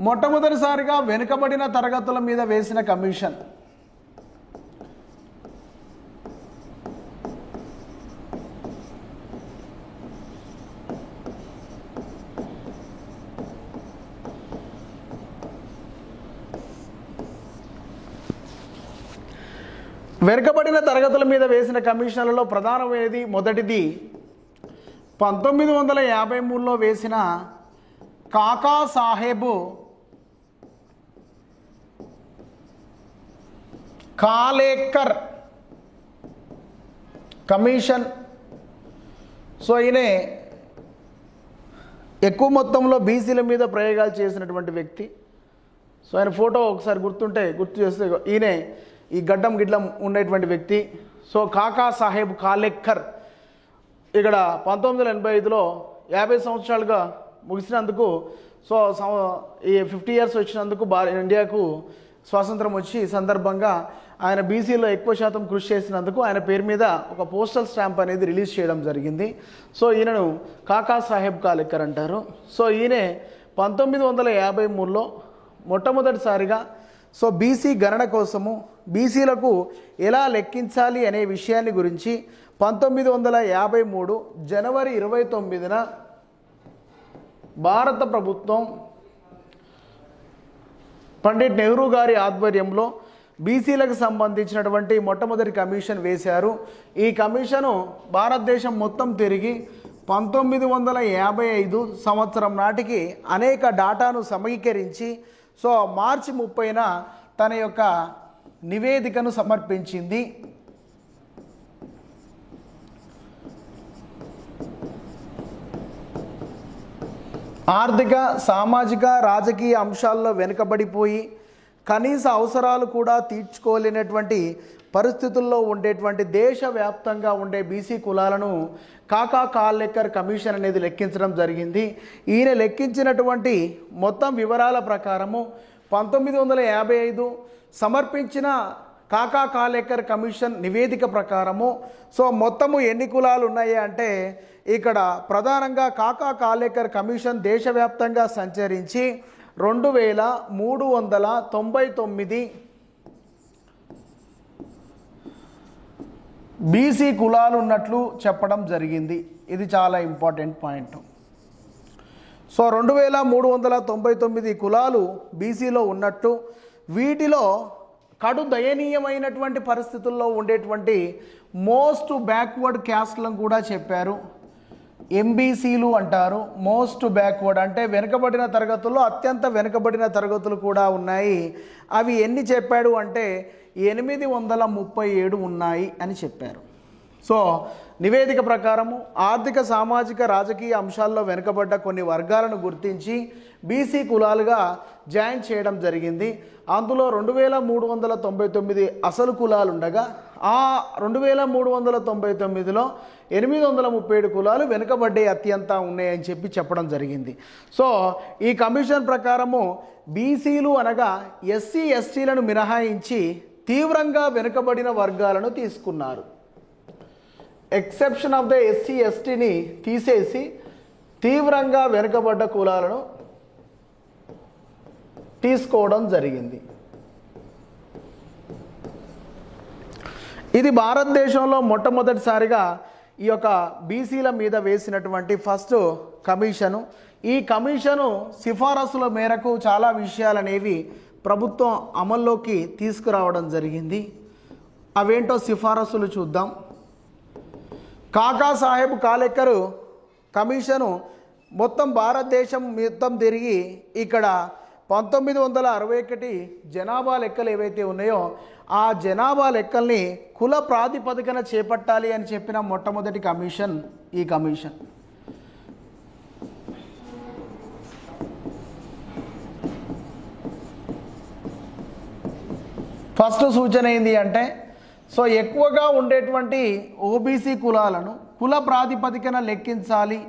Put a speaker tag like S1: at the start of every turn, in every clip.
S1: మొట్టమొదటిసారిగా వెనుకబడిన తరగతుల మీద వేసిన కమిషన్. వెనుకబడిన తరగతుల మీద వేసిన కమిషన్లలో ప్రధానమైనది మొదటిది 1953లో వేసిన కాకా సాహెబ్ కాలేకర్ కమిషన్. సో ఈయన ఎక్కువ మొత్తంలో బీసీల మీద ప్రయోగాలు చేసినటువంటి వ్యక్తి. సో ఆయన ఫోటో ఒకసారి గుర్తు చేస్తే ఈయన ఈ గడ్డం గిడ్లం ఉండేటువంటి వ్యక్తి. సో కాకా సాహెబ్ కాలేకర్ ఇక్కడ 1985లో 50 సంవత్సరాలుగా ముగిసినందుకు, సో ఈ 50 ఇయర్స్ వచ్చినందుకు ఇండియాకు స్వాతంత్రం వచ్చి సందర్భంగా ఆయన బీసీలో ఎక్కువ శాతం కృషి చేసినందుకు ఆయన పేరు మీద ఒక పోస్టల్ స్టాంప్ అనేది రిలీజ్ చేయడం జరిగింది. సో ఈయనను కాకా సాహెబ్ కాలేకర్ అంటారు. సో ఈయన 1953లో మొట్టమొదటిసారిగా సో బీసీ గణన కోసము బీసీలకు ఎలా లెక్కించాలి అనే విషయాన్ని గురించి 1953 జనవరి 29న భారత ప్రభుత్వం పండిట్ నెహ్రూ గారి ఆధ్వర్యంలో బీసీలకు సంబంధించినటువంటి మొట్టమొదటి కమిషన్ వేశారు. ఈ కమిషను భారతదేశం మొత్తం తిరిగి 1955 సంవత్సరం నాటికి అనేక డాటాను సమీకరించి సో మార్చి 30న తన యొక్క నివేదికను సమర్పించింది. ఆర్థిక, సామాజిక, రాజకీయ అంశాల్లో వెనుకబడిపోయి కనీస అవసరాలు కూడా తీర్చుకోలేనటువంటి పరిస్థితుల్లో ఉండేటువంటి దేశవ్యాప్తంగా ఉండే బీసీ కులాలను కాకా కాలేకర్ కమిషన్ అనేది లెక్కించడం జరిగింది. ఈయన లెక్కించినటువంటి మొత్తం వివరాల ప్రకారము 1955 సమర్పించిన కాకా కాలేకర్ కమిషన్ నివేదిక ప్రకారము సో మొత్తము ఎన్ని కులాలు ఉన్నాయి అంటే ఇక్కడ ప్రధానంగా కాకా కాలేకర్ కమిషన్ దేశవ్యాప్తంగా సంచరించి 2399 బీసీ కులాలు ఉన్నట్లు చెప్పడం జరిగింది. ఇది చాలా ఇంపార్టెంట్ పాయింట్. సో 2399 కులాలు బీసీలో ఉన్నట్టు, వీటిలో కడు దయనీయమైనటువంటి పరిస్థితుల్లో ఉండేటువంటి మోస్ట్ బ్యాక్వర్డ్ క్యాస్ట్లను కూడా చెప్పారు. ఎంబీసీలు అంటారు. మోస్ట్ బ్యాక్వర్డ్ అంటే వెనుకబడిన తరగతుల్లో అత్యంత వెనుకబడిన తరగతులు కూడా ఉన్నాయి. అవి ఎన్ని చెప్పాడు అంటే 837 ఉన్నాయి అని చెప్పారు. సో నివేదిక ప్రకారము ఆర్థిక, సామాజిక, రాజకీయ అంశాల్లో వెనుకబడ్డ కొన్ని వర్గాలను గుర్తించి బీసీ కులాలుగా జాయిన్ చేయడం జరిగింది. అందులో 2399 అసలు కులాలు ఉండగా ఆ 2399లో 837 కులాలు వెనుకబడ్డే అత్యంత ఉన్నాయని చెప్పడం జరిగింది. సో ఈ కమిషన్ ప్రకారము బీసీలు అనగా ఎస్సీ ఎస్టీలను మినహాయించి తీవ్రంగా వెనుకబడిన వర్గాలను తీసుకున్నారు. ఎక్సెప్షన్ ఆఫ్ ద ఎస్సీ ఎస్టీని తీసేసి తీవ్రంగా వెనుకబడ్డ కులాలను తీసుకోవడం జరిగింది. ఇది భారతదేశంలో మొట్టమొదటిసారిగా ఈ యొక్క బీసీల మీద వేసినటువంటి ఫస్ట్ కమిషను. ఈ కమిషను సిఫారసుల మేరకు చాలా విషయాలనేవి ప్రభుత్వం అమల్లోకి తీసుకురావడం జరిగింది. అవేంటో సిఫారసులు చూద్దాం. కాకా సాహెబ్ కాలేకర్ కమిషను మొత్తం భారతదేశం మొత్తం తిరిగి ఇక్కడ 1961 జనాభా లెక్కలు ఏవైతే ఉన్నాయో ఆ జనాభా లెక్కల్ని కుల ప్రాతిపదికన చేపట్టాలి అని చెప్పిన మొట్టమొదటి కమిషన్ ఈ కమిషన్. ఫస్ట్ సూచన ఏంది అంటే సో ఎక్కువగా ఉండేటువంటి ఓబీసీ కులాలను కుల ప్రాతిపదికన లెక్కించాలి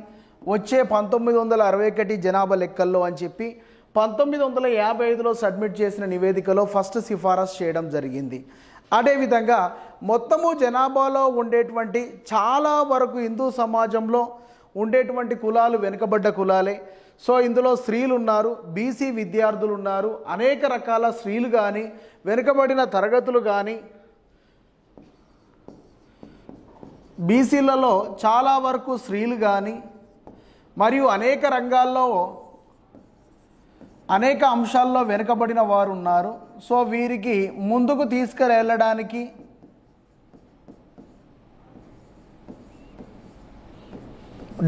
S1: వచ్చే 1961 జనాభా లెక్కల్లో అని చెప్పి 1955లో సబ్మిట్ చేసిన నివేదికలో ఫస్ట్ సిఫారసు చేయడం జరిగింది. అదేవిధంగా మొత్తము జనాభాలో ఉండేటువంటి చాలా వరకు హిందూ సమాజంలో ఉండేటువంటి కులాలు వెనుకబడ్డ కులాలే. సో ఇందులో స్త్రీలు ఉన్నారు, బీసీ విద్యార్థులు ఉన్నారు, అనేక రకాల స్త్రీలు కానీ వెనుకబడిన తరగతులు కానీ బీసీలలో చాలా వరకు స్త్రీలు కానీ మరియు అనేక రంగాల్లో అనేక అంశాల్లో వెనుకబడిన వారు ఉన్నారు. సో వీరికి ముందుకు తీసుకువెళ్ళడానికి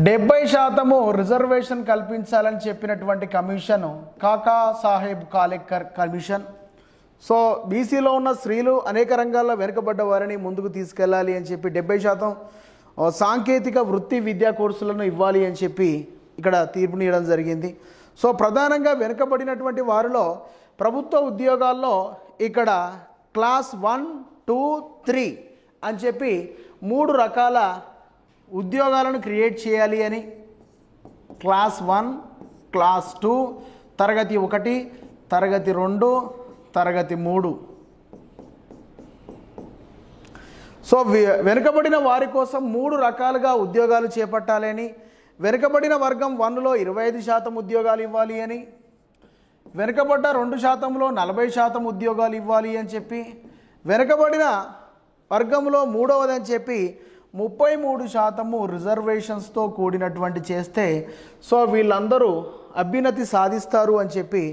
S1: డెబ్బై శాతము రిజర్వేషన్ కల్పించాలని చెప్పినటువంటి కమిషన్ కాకా సాహెబ్ కాలేకర్ కమిషన్. సో బీసీలో ఉన్న స్త్రీలు అనేక రంగాల్లో వెనుకబడ్డ వారిని ముందుకు తీసుకెళ్ళాలి అని చెప్పి 70% సాంకేతిక వృత్తి విద్యా కోర్సులను ఇవ్వాలి అని చెప్పి ఇక్కడ తీర్పునియడం జరిగింది. సో ప్రధానంగా వెనుకబడినటువంటి వారిలో ప్రభుత్వ ఉద్యోగాల్లో ఇక్కడ క్లాస్ 1, 2, 3 అని చెప్పి 3 రకాల ఉద్యోగాలను క్రియేట్ చేయాలి అని, క్లాస్ 1, క్లాస్ 2, తరగతి 1, తరగతి 2, తరగతి 3. సో వెనుకబడిన వారి కోసం 3 రకాలుగా ఉద్యోగాలు చేపట్టాలని, వెనుకబడిన వర్గం 1లో 25% ఉద్యోగాలు ఇవ్వాలి అని, వెనుకబడ్డ 2%లో 40% ఉద్యోగాలు ఇవ్వాలి అని చెప్పి, వెనుకబడిన వర్గంలో 3వది అని చెప్పి 33% రిజర్వేషన్స్తో కూడినటువంటి చేస్తే సో వీళ్ళందరూ అభ్యున్నతి సాధిస్తారు అని చెప్పి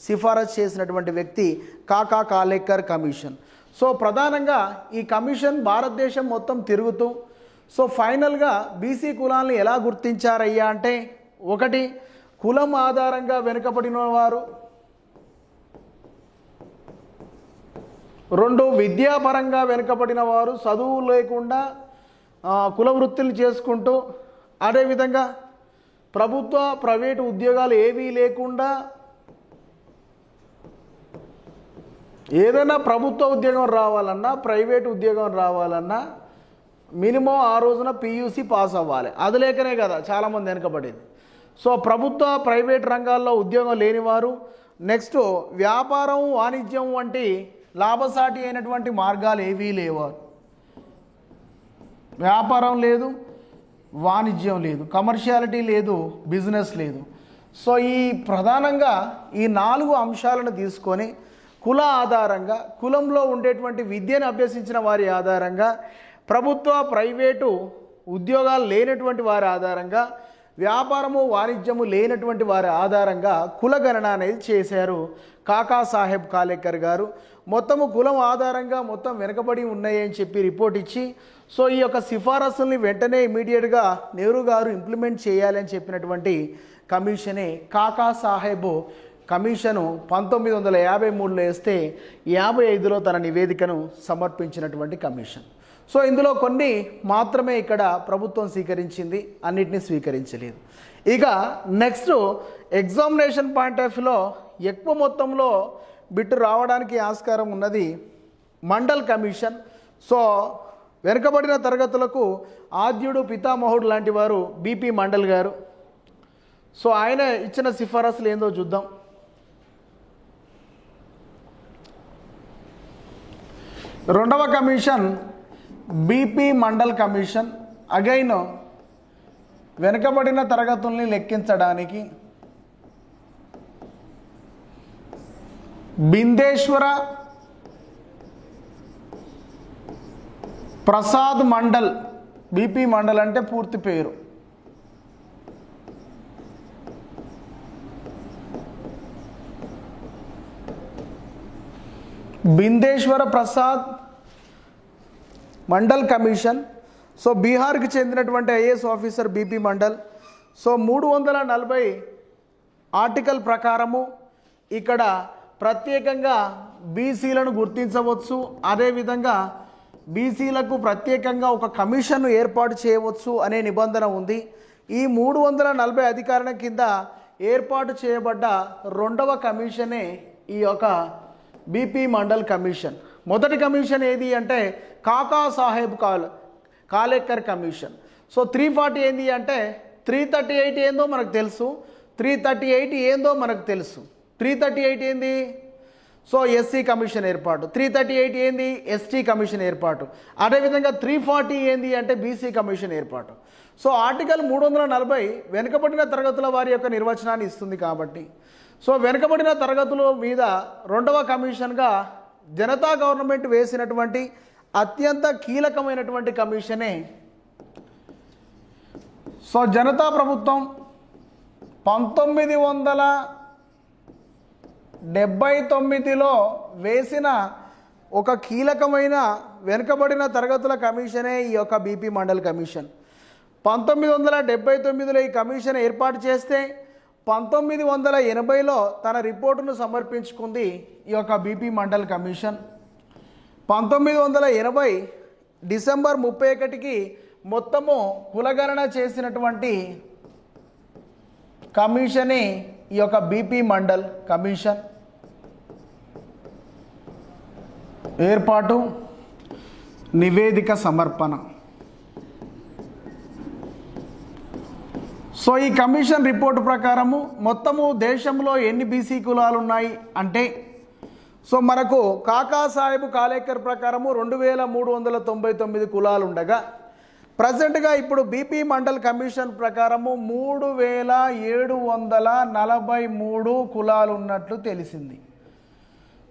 S1: సిఫారసు చేసినటువంటి వ్యక్తి కాకా కాలేకర్ కమిషన్. సో ప్రధానంగా ఈ కమిషన్ భారతదేశం మొత్తం తిరుగుతూ సో ఫైనల్గా బీసీ కులాలను ఎలా గుర్తించారయ్యా అంటే, 1 కులం ఆధారంగా వెనుకబడిన వారు, 2 విద్యాపరంగా వెనుకబడిన వారు, చదువు లేకుండా కుల వృత్తులు చేసుకుంటూ, అదేవిధంగా ప్రభుత్వ ప్రైవేటు ఉద్యోగాలు ఏవీ లేకుండా ఏదైనా ప్రభుత్వ ఉద్యోగం రావాలన్నా ప్రైవేటు ఉద్యోగం రావాలన్నా మినిమం ఆ రోజున PUC పాస్ అవ్వాలి. అది లేకనే కదా చాలామంది వెనుకబడేది. సో ప్రభుత్వ ప్రైవేట్ రంగాల్లో ఉద్యోగం లేనివారు, నెక్స్ట్ వ్యాపారం వాణిజ్యం వంటి లాభసాటి అయినటువంటి మార్గాలు ఏవీ లేవారు. వ్యాపారం లేదు, వాణిజ్యం లేదు, కమర్షియాలిటీ లేదు, బిజినెస్ లేదు. సో ఈ ప్రధానంగా ఈ 4 అంశాలను తీసుకొని కుల ఆధారంగా, కులంలో ఉండేటువంటి విద్యను అభ్యసించిన వారి ఆధారంగా, ప్రభుత్వ ప్రైవేటు ఉద్యోగాలు లేనటువంటి వారి ఆధారంగా, వ్యాపారము వాణిజ్యము లేనటువంటి వారి ఆధారంగా కుల గణన అనేది చేశారు కాకా సాహెబ్ కాలేకర్ గారు. మొత్తము కులం ఆధారంగా మొత్తం వెనుకబడి ఉన్నాయని చెప్పి రిపోర్ట్ ఇచ్చి సో ఈ యొక్క సిఫారసుల్ని వెంటనే ఇమీడియట్గా నెహ్రూ గారు ఇంప్లిమెంట్ చేయాలని చెప్పినటువంటి కమిషనే కాకా సాహెబ్ కమిషను 1953లో వేస్తే 55లో తన నివేదికను సమర్పించినటువంటి కమిషన్. సో ఇందులో కొన్ని మాత్రమే ఇక్కడ ప్రభుత్వం స్వీకరించింది, అన్నిటినీ స్వీకరించలేదు. ఇక నెక్స్ట్ ఎగ్జామినేషన్ పాయింట్ ఆఫ్ వ్యూలో ఎక్కువ మొత్తంలో బిట్టు రావడానికి ఆస్కారం ఉన్నది మండల్ కమిషన్. సో వెనుకబడిన తరగతులకు ఆద్యుడు పితామహుడు లాంటి వారు బీపీ మండల్ గారు. సో ఆయన ఇచ్చిన సిఫారసులు ఏందో చూద్దాం. రెండవ commission BP mandal commission. Again వెనుకబడిన తరగతుల్ని లెక్కించడానికి బిందేశ్వర ప్రసాద్ మండల్, బీపీ మండల్ అంటే పూర్తి పేరు, బిందేశ్వర ప్రసాద్ మండల్ కమిషన్. సో బీహార్కి చెందినటువంటి IAS officer BP mandal. So 340 article ప్రకారము ఇక్కడ ప్రత్యేకంగా బీసీలను గుర్తించవచ్చు, అదేవిధంగా బీసీలకు ప్రత్యేకంగా ఒక కమిషన్ను ఏర్పాటు చేయవచ్చు అనే నిబంధన ఉంది. ఈ 340 అధికారం కింద ఏర్పాటు చేయబడ్డ రెండవ కమిషనే ఈ యొక్క బీపీ మండల్ కమిషన్. మొదటి కమిషన్ ఏది అంటే కాకా సాహెబ్ కాలేకర్ కమిషన్. సో 340 ఏంది అంటే 338 ఏందో మనకు తెలుసు, 338 ఏందో మనకు తెలుసు. 338 ఏంది? సో ఎస్సీ కమిషన్ ఏర్పాటు. 338 ఏంది? ఎస్టీ కమిషన్ ఏర్పాటు. అదేవిధంగా 340 ఏంది అంటే బీసీ కమిషన్ ఏర్పాటు. సో ఆర్టికల్ 340 వెనుకబడిన తరగతుల వారి యొక్క నిర్వచనాన్ని ఇస్తుంది కాబట్టి సో వెనుకబడిన తరగతుల మీద రెండవ కమిషన్గా జనతా గవర్నమెంట్ వేసినటువంటి అత్యంత కీలకమైనటువంటి కమిషనే సో జనతా ప్రభుత్వం 1979లో వేసిన ఒక కీలకమైన వెనుకబడిన తరగతుల కమిషనే ఈ యొక్క బీపీ మండల్ కమిషన్. 1979లో ఈ కమిషన్ ఏర్పాటు చేస్తే 1980లో తన రిపోర్టును సమర్పించుకుంది ఈ యొక్క బీపీ మండల్ కమిషన్. 1980 డిసెంబర్ 31కి మొత్తము కులగణన చేసినటువంటి కమిషనే ఈ యొక్క బీపీ మండల్ కమిషన్. ఏర్పాటు, నివేదిక సమర్పణ. సో ఈ కమిషన్ రిపోర్టు ప్రకారము మొత్తము దేశంలో ఎన్ని బీసీ కులాలు ఉన్నాయి అంటే సో మనకు కాకా సాహెబ్ కాలేకర్ ప్రకారము 2399 కులాలు ఉండగా ప్రజెంట్గా ఇప్పుడు బీపీ మండల్ కమిషన్ ప్రకారము 3743 కులాలు ఉన్నట్లు తెలిసింది.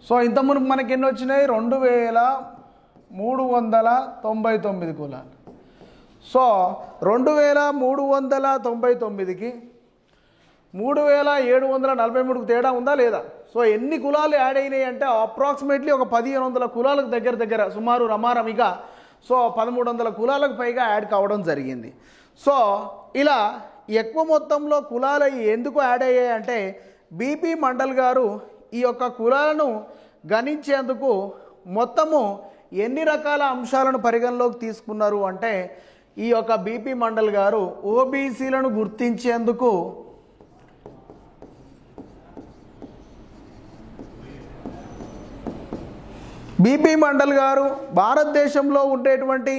S1: సో ఇంతకుముందు మనకి ఎన్ని వచ్చినాయి? 2399 కులాలు. సో 2399కి 3743కు తేడా ఉందా లేదా? సో ఎన్ని కులాలు యాడ్ అయినాయి అంటే అప్రాక్సిమేట్లీ ఒక 1500 కులాలకు దగ్గర సుమారు రమారమిగా సో 1300 కులాలకు పైగా యాడ్ కావడం జరిగింది. సో ఇలా ఎక్కువ మొత్తంలో కులాలు ఎందుకు యాడ్ అయ్యాయి అంటే బీపీ మండల్ గారు ఈ యొక్క కులాలను గణించేందుకు మొత్తము ఎన్ని రకాల అంశాలను పరిగణలోకి తీసుకున్నారు అంటే ఈ యొక్క బీపీ మండల్ గారు ఓబీసీలను గుర్తించేందుకు బీపీ మండల్ గారు భారతదేశంలో ఉండేటువంటి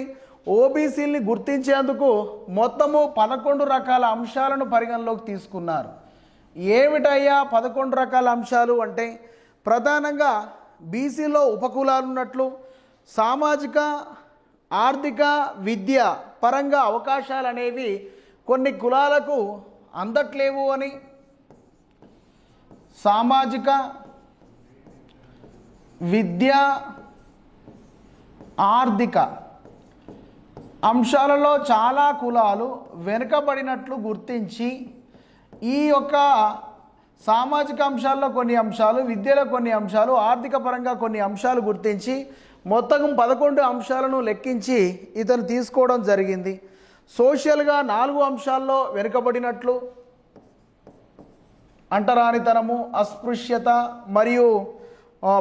S1: ఓబీసీల్ని గుర్తించేందుకు మొత్తము 11 రకాల అంశాలను పరిగణలోకి తీసుకున్నారు. ఏమిటయ్యా 11 రకాల అంశాలు అంటే ప్రధానంగా బీసీలో ఉపకులాలు ఉన్నట్లు, సామాజిక ఆర్థిక విద్య పరంగా అవకాశాలు అనేవి కొన్ని కులాలకు అందట్లేవు అని, సామాజిక విద్య ఆర్థిక అంశాలలో చాలా కులాలు వెనుకబడినట్లు గుర్తించి ఈ యొక్క సామాజిక అంశాల్లో కొన్ని అంశాలు, విద్యలో కొన్ని అంశాలు, ఆర్థిక పరంగా కొన్ని అంశాలు గుర్తించి మొత్తం 11 అంశాలను లెక్కించి ఇతను తీసుకోవడం జరిగింది. సోషల్గా 4 అంశాల్లో వెనుకబడినట్లు, అంటరానితనము, అస్పృశ్యత మరియు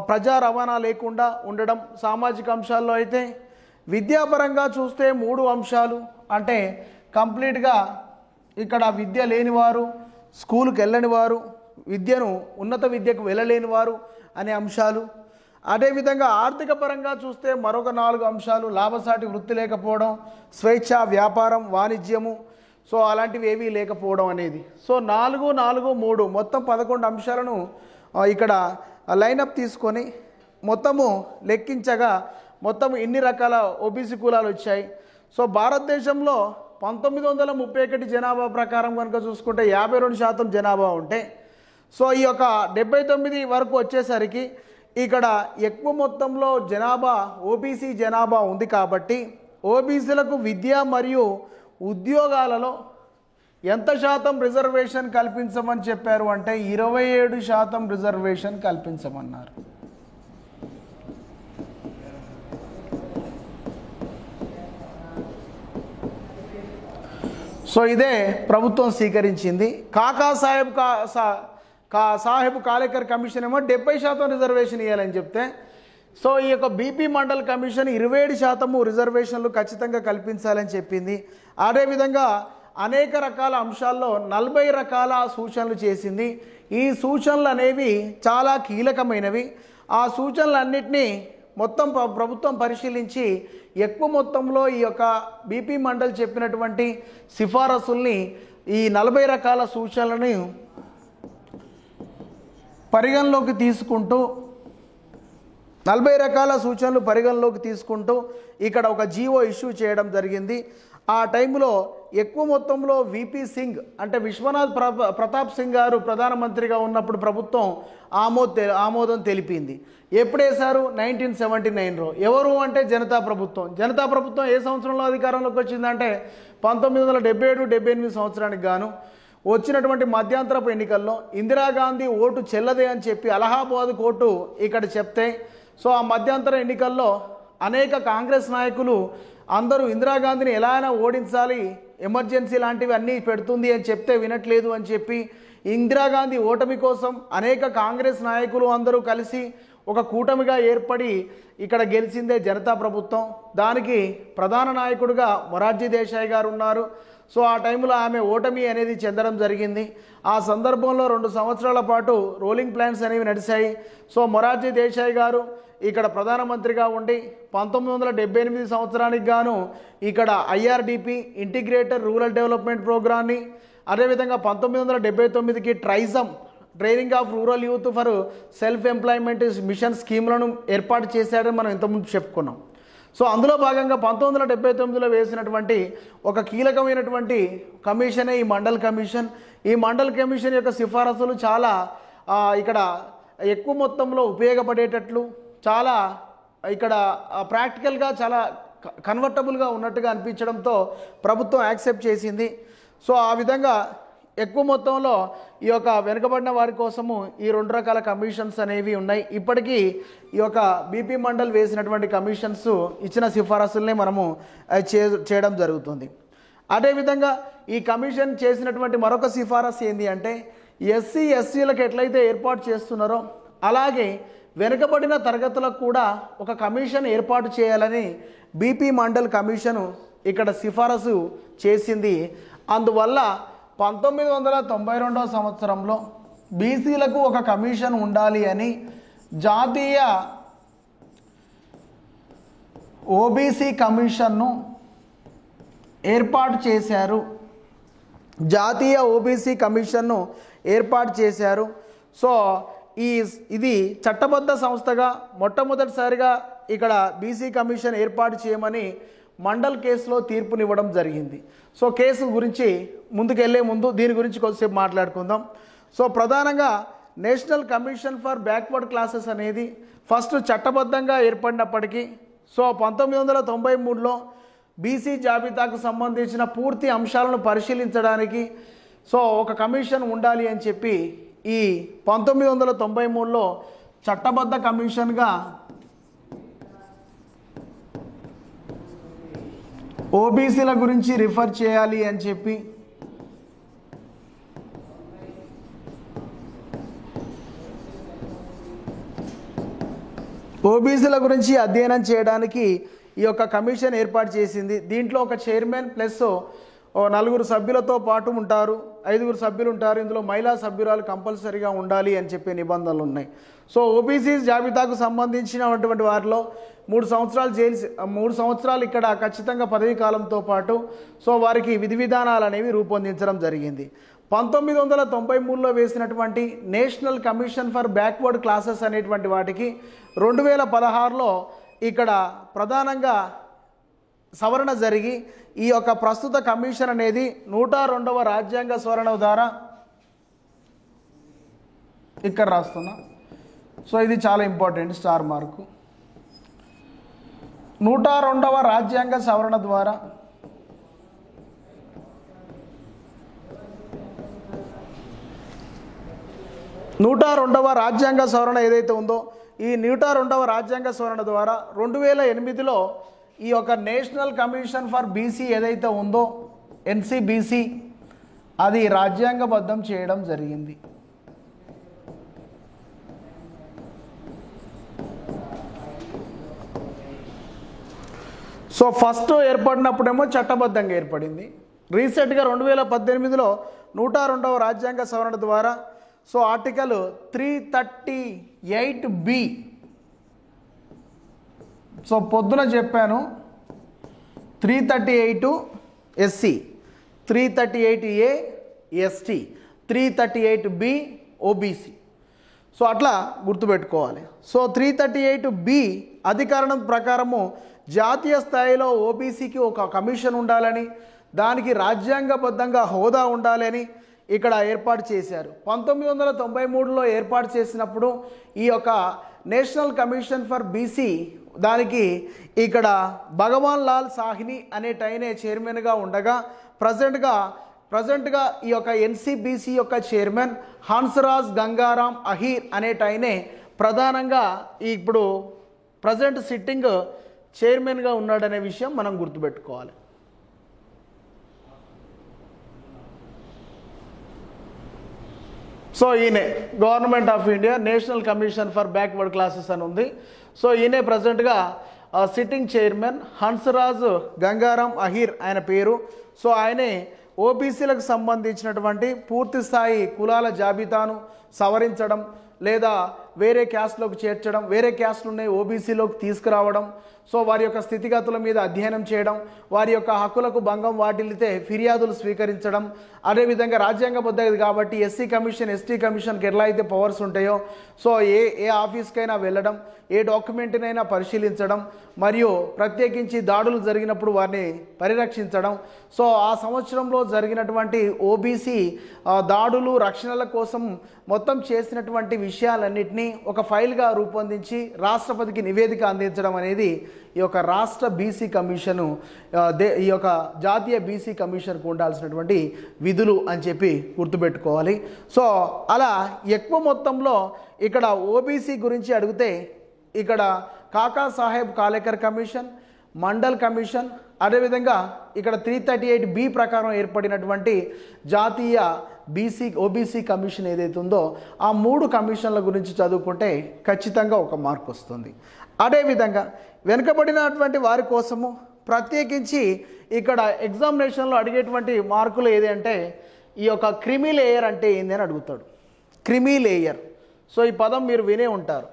S1: ప్రజా రవాణా లేకుండా ఉండడం సామాజిక అంశాల్లో అయితే, విద్యాపరంగా చూస్తే 3 అంశాలు అంటే కంప్లీట్గా ఇక్కడ విద్య లేనివారు, స్కూల్కి వెళ్ళని వారు, విద్యను ఉన్నత విద్యకు వెళ్ళలేని వారు అనే అంశాలు. అదేవిధంగా ఆర్థిక పరంగా చూస్తే మరొక 4 అంశాలు, లాభసాటి వృత్తి లేకపోవడం, స్వేచ్ఛ వ్యాపారం వాణిజ్యము సో అలాంటివి ఏవీ లేకపోవడం అనేది. సో 4, 4, 3 మొత్తం 11 అంశాలను ఇక్కడ లైనప్ తీసుకొని మొత్తము లెక్కించగా మొత్తం ఇన్ని రకాల ఓబీసీ కులాలు వచ్చాయి. సో భారతదేశంలో 1931 జనాభా ప్రకారం కనుక చూసుకుంటే 52% జనాభా ఉంటే సో ఈ యొక్క 79 వరకు వచ్చేసరికి ఇక్కడ ఎక్కువ మొత్తంలో జనాభా ఓబీసీ జనాభా ఉంది కాబట్టి ఓబీసీలకు విద్య మరియు ఉద్యోగాలలో ఎంత శాతం రిజర్వేషన్ కల్పించమని చెప్పారు అంటే 27% రిజర్వేషన్ కల్పించమన్నారు. సో ఇదే ప్రభుత్వం స్వీకరించింది. కాకా సాహెబ్ కాలేకర్ కమిషన్ ఏమో 70% రిజర్వేషన్ ఇవ్వాలని చెప్తే సో ఈ యొక్క బీపీ మండల్ కమిషన్ 27% రిజర్వేషన్లు ఖచ్చితంగా కల్పించాలని చెప్పింది. అదేవిధంగా అనేక రకాల అంశాల్లో 40 రకాల సూచనలు చేసింది. ఈ సూచనలు అనేవి చాలా కీలకమైనవి. ఆ సూచనలన్నింటినీ మొత్తం ప్రభుత్వం పరిశీలించి ఎక్కువ మొత్తంలో ఈ యొక్క బీపీ మండల్ చెప్పినటువంటి సిఫారసుల్ని ఈ 40 రకాల సూచనలను పరిగణలోకి తీసుకుంటూ 40 రకాల సూచనలు పరిగణలోకి తీసుకుంటూ ఇక్కడ ఒక జీవో ఇష్యూ చేయడం జరిగింది. ఆ టైంలో ఎక్కువ మొత్తంలో విపి సింగ్ అంటే విశ్వనాథ్ ప్రతాప్ సింగ్ గారు ప్రధానమంత్రిగా ఉన్నప్పుడు ప్రభుత్వం ఆమోదం తెలిపింది. ఎప్పుడు వేశారు? 1979లో. ఎవరు అంటే జనతా ప్రభుత్వం. జనతా ప్రభుత్వం ఏ సంవత్సరంలో అధికారంలోకి వచ్చిందంటే 1977-78 సంవత్సరానికి గాను వచ్చినటువంటి మధ్యంతరపు ఎన్నికల్లో ఇందిరాగాంధీ ఓటు చెల్లదే అని చెప్పి అలహాబాద్ కోర్టు ఇక్కడ చెప్తే, సో ఆ మధ్యంతర ఎన్నికల్లో అనేక కాంగ్రెస్ నాయకులు అందరూ ఇందిరాగాంధీని ఎలా అయినా ఓడించాలి, ఎమర్జెన్సీ లాంటివి అన్నీ పెడుతుంది అని చెప్తే వినట్లేదు అని చెప్పి ఇందిరాగాంధీ ఓటమి కోసం అనేక కాంగ్రెస్ నాయకులు అందరూ కలిసి ఒక కూటమిగా ఏర్పడి ఇక్కడ గెలిచిందే జనతా ప్రభుత్వం. దానికి ప్రధాన నాయకుడిగా మొరార్జీ దేశాయ్ గారు ఉన్నారు. సో ఆ టైంలో ఆమె ఓటమి అనేది చెందడం జరిగింది. ఆ సందర్భంలో 2 సంవత్సరాల పాటు రోలింగ్ ప్లాన్స్ అనేవి నడిచాయి. సో మొరార్జీ దేశాయ్ గారు ఇక్కడ ప్రధానమంత్రిగా ఉండి 1978 సంవత్సరానికి గాను ఇక్కడ ఐఆర్డిపి ఇంటిగ్రేటెడ్ రూరల్ డెవలప్మెంట్ ప్రోగ్రామ్ని, అదేవిధంగా 1979కి TRYSEM training of rural youth for self employment mission స్కీమ్లను ఏర్పాటు చేశాడని మనం ఇంతకుముందు చెప్పుకున్నాం. సో అందులో భాగంగా 1979లో వేసినటువంటి ఒక కీలకమైనటువంటి కమిషనే ఈ మండల్ కమిషన్. ఈ మండల్ కమిషన్ యొక్క సిఫారసులు చాలా ఇక్కడ ఎక్కువ మొత్తంలో ఉపయోగపడేటట్లు, చాలా ఇక్కడ ప్రాక్టికల్గా చాలా కన్వర్టబుల్గా ఉన్నట్టుగా అనిపించడంతో ప్రభుత్వం యాక్సెప్ట్ చేసింది. సో ఆ విధంగా ఎక్కువ మొత్తంలో ఈ యొక్క వెనుకబడిన వారి కోసము ఈ 2 రకాల కమిషన్స్ అనేవి ఉన్నాయి. ఇప్పటికీ ఈ యొక్క బీపీ మండల్ వేసినటువంటి కమిషన్స్ ఇచ్చిన సిఫారసుల్ని మనము చేయడం జరుగుతుంది. అదేవిధంగా ఈ కమిషన్ చేసినటువంటి మరొక సిఫారసు ఏంటి అంటే ఎస్సీ ఎస్టీలకు ఎట్లయితే ఏర్పాటు చేస్తున్నారో అలాగే వెనుకబడిన తరగతులకు కూడా ఒక కమిషన్ ఏర్పాటు చేయాలని బీపీ మండల్ కమిషను ఇక్కడ సిఫారసు చేసింది. అందువల్ల 1992 సంవత్సరంలో బీసీలకు ఒక కమిషన్ ఉండాలి అని జాతీయ ఓబీసీ కమిషన్ను ఏర్పాటు చేశారు. జాతీయ ఓబీసీ కమిషన్ను ఏర్పాటు చేశారు. సో ఇది చట్టబద్ధ సంస్థగా మొట్టమొదటిసారిగా ఇక్కడ బీసీ కమిషన్ ఏర్పాటు చేయమని మండల్ కేసులో తీర్పునివ్వడం జరిగింది. సో కేసు గురించి ముందుకెళ్లే ముందు దీని గురించి కొద్దిసేపు మాట్లాడుకుందాం. సో ప్రధానంగా national commission for backward classes అనేది ఫస్ట్ చట్టబద్ధంగా ఏర్పడినప్పటికీ సో 1993లో బీసీ జాబితాకు సంబంధించిన పూర్తి అంశాలను పరిశీలించడానికి సో ఒక కమిషన్ ఉండాలి అని చెప్పి ఈ 1993లో చట్టబద్ధ కమిషన్గా ఓబీసీల గురించి రిఫర్ చేయాలి అని చెప్పి ఓబీసీల గురించి అధ్యయనం చేయడానికి ఈ యొక్క కమిషన్ ఏర్పాటు చేసింది. దీంట్లో ఒక చైర్మన్ ప్లస్ 4 సభ్యులతో పాటు ఉంటారు, 5 సభ్యులు ఉంటారు. ఇందులో మహిళా సభ్యురాలు కంపల్సరీగా ఉండాలి అని చెప్పే నిబంధనలు ఉన్నాయి. సో ఓబీసీ జాబితాకు సంబంధించినటువంటి వారిలో 3 సంవత్సరాలు ఇక్కడ ఖచ్చితంగా పదవీ కాలంతో పాటు సో వారికి విధి విధానాలు అనేవి రూపొందించడం జరిగింది. 1993లో వేసినటువంటి national commission for backward classes అనేటువంటి వాటికి 2016లో ఇక్కడ ప్రధానంగా సవరణ జరిగి ఈ యొక్క ప్రస్తుత కమిషన్ అనేది 102వ రాజ్యాంగ సవరణ ద్వారా ఇక్కడ రాస్తున్నా. సో ఇది చాలా ఇంపార్టెంట్ స్టార్ మార్కు. 102వ రాజ్యాంగ సవరణ ద్వారా 102వ రాజ్యాంగ సవరణ ఏదైతే ఉందో ఈ 102వ రాజ్యాంగ సవరణ ద్వారా 2008లో ఈ యొక్క నేషనల్ కమిషన్ ఫర్ బీసీ ఏదైతే ఉందో ఎన్సీబీసీ అది రాజ్యాంగబద్ధం చేయడం జరిగింది. సో ఫస్ట్ ఏర్పడినప్పుడేమో చట్టబద్ధంగా ఏర్పడింది. రీసెంట్గా 2018లో 102వ రాజ్యాంగ సవరణ ద్వారా సో ఆర్టికల్ 338B సో పొద్దున చెప్పాను 338 SC, 338A ST, 338B OBC. So అట్లా గుర్తుపెట్టుకోవాలి. సో 338B అధికరణం ప్రకారము జాతీయ స్థాయిలో ఓబీసీకి ఒక కమిషన్ ఉండాలని, దానికి రాజ్యాంగబద్ధంగా హోదా ఉండాలని ఇక్కడ ఏర్పాటు చేశారు. 1993లో ఏర్పాటు చేసినప్పుడు ఈ యొక్క నేషనల్ కమిషన్ ఫర్ బీసీ దానికి ఇక్కడ భగవాన్ లాల్ సాహ్ని అనేటైనే చైర్మన్గా ఉండగా ప్రజెంట్గా ఈ యొక్క ఎన్సీబీసీ యొక్క చైర్మన్ హన్స్రాజ్ గంగారాం అహీర్ అనేటైనే ప్రధానంగా ఇప్పుడు ప్రజెంట్ సిట్టింగ్ చైర్మన్గా ఉన్నాడనే విషయం మనం గుర్తుపెట్టుకోవాలి. సో ఈయనే government of India national commission for backward classes అని ఉంది. సో ఈయనే ప్రజెంట్గా సిట్టింగ్ చైర్మన్ హన్స్రాజ్ గంగారాం అహీర్ ఆయన పేరు. సో ఆయనే ఓబీసీలకు సంబంధించినటువంటి పూర్తి స్థాయి కులాల జాబితాను సవరించడం లేదా వేరే క్యాస్ట్లోకి చేర్చడం, వేరే క్యాస్ట్లు ఉన్నాయి ఓబీసీలోకి తీసుకురావడం, సో వారి యొక్క స్థితిగతుల మీద అధ్యయనం చేయడం, వారి యొక్క హక్కులకు భంగం వాటిల్లితే ఫిర్యాదులు స్వీకరించడం, అదేవిధంగా రాజ్యాంగబద్ధది కాబట్టి ఎస్సీ కమిషన్ ఎస్టీ కమిషన్కి ఎట్లా అయితే పవర్స్ ఉంటాయో సో ఏ ఆఫీస్కైనా వెళ్ళడం, ఏ డాక్యుమెంట్నైనా పరిశీలించడం, మరియు ప్రత్యేకించి దాడులు జరిగినప్పుడు వారిని పరిరక్షించడం. సో ఆ సంవత్సరంలో జరిగినటువంటి ఓబీసీ దాడులు రక్షణల కోసం మొత్తం చేసినటువంటి విషయాలన్నింటినీ ఒక ఫైల్గా రూపొందించి రాష్ట్రపతికి నివేదిక అందించడం అనేది ఈ యొక్క రాష్ట్ర బీసీ కమిషను ఈ యొక్క జాతీయ బీసీ కమిషన్కు ఉండాల్సినటువంటి విధులు అని చెప్పి గుర్తుపెట్టుకోవాలి. సో అలా ఎక్కువ మొత్తంలో ఇక్కడ ఓబీసీ గురించి అడిగితే ఇక్కడ కాకా సాహెబ్ కాలేకర్ కమిషన్, మండల్ కమిషన్, అదేవిధంగా ఇక్కడ 338B ప్రకారం ఏర్పడినటువంటి జాతీయ ఓబీసీ కమిషన్ ఏదైతే ఉందో ఆ 3 కమిషన్ల గురించి చదువుకుంటే ఖచ్చితంగా ఒక మార్క్ వస్తుంది. అదేవిధంగా వెనుకబడినటువంటి వారి కోసము ప్రత్యేకించి ఇక్కడ ఎగ్జామినేషన్లో అడిగేటువంటి మార్కులు ఏది అంటే ఈ యొక్క క్రిమీ లేయర్ అంటే ఏంది అని అడుగుతాడు. క్రిమీ లేయర్, సో ఈ పదం మీరు వినే ఉంటారు.